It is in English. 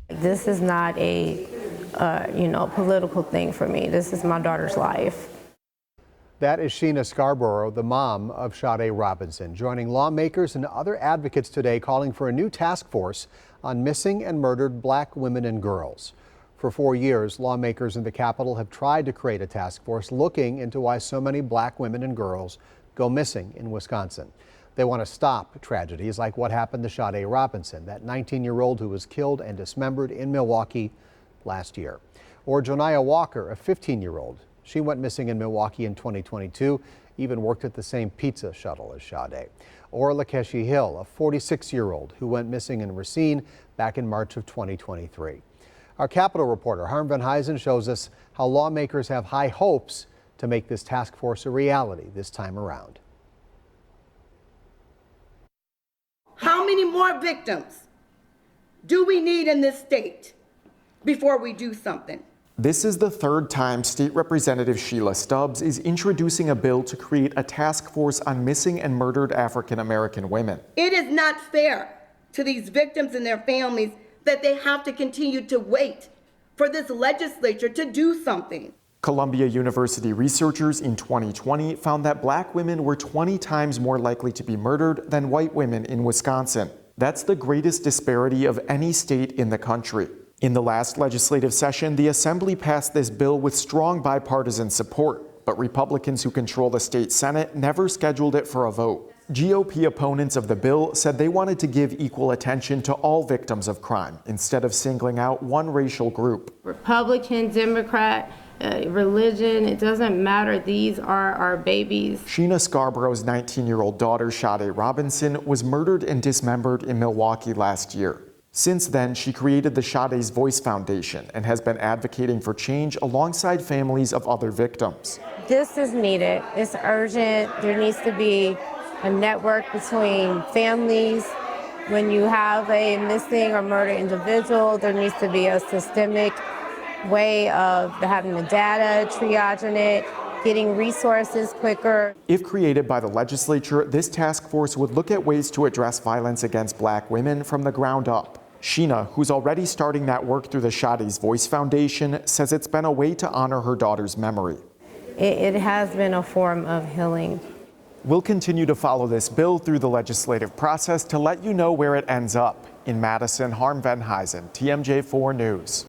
This is not a political thing for me. This is my daughter's life. That is Shelia Scarborough, the mom of Sade Robinson, joining lawmakers and other advocates today calling for a new task force on missing and murdered black women and girls. For 4 years, lawmakers in the Capitol have tried to create a task force looking into why so many black women and girls go missing in Wisconsin. They want to stop tragedies like what happened to Sade Robinson, that 19-year-old who was killed and dismembered in Milwaukee last year. Or Joniah Walker, a 15-year-old. She went missing in Milwaukee in 2022, even worked at the same pizza shuttle as Sade. Or Lakeshi Hill, a 46-year-old who went missing in Racine back in March of 2023. Our Capitol reporter, Harm Van Huysen, shows us how lawmakers have high hopes to make this task force a reality this time around. How many more victims do we need in this state before we do something? This is the third time State Representative Shelia Stubbs is introducing a bill to create a task force on missing and murdered African American women. It is not fair to these victims and their families that they have to continue to wait for this legislature to do something. Columbia University researchers in 2020 found that black women were 20 times more likely to be murdered than white women in Wisconsin. That's the greatest disparity of any state in the country. In the last legislative session, the Assembly passed this bill with strong bipartisan support, but Republicans who control the state Senate never scheduled it for a vote. GOP opponents of the bill said they wanted to give equal attention to all victims of crime instead of singling out one racial group. Republican, Democrat, religion, it doesn't matter. These are our babies. Shelia Scarborough's 19-year-old daughter, Sade Robinson, was murdered and dismembered in Milwaukee last year. Since then, she created the Sade's Voice Foundation and has been advocating for change alongside families of other victims. This is needed. It's urgent. There needs to be a network between families. When you have a missing or murdered individual, there needs to be a systemic way of having the data, triaging it, getting resources quicker. If created by the legislature, this task force would look at ways to address violence against black women from the ground up. Shelia, who's already starting that work through the Sade's Voice Foundation, says it's been a way to honor her daughter's memory. It has been a form of healing. We'll continue to follow this bill through the legislative process to let you know where it ends up. In Madison, Harm Van Huysen, TMJ4 News.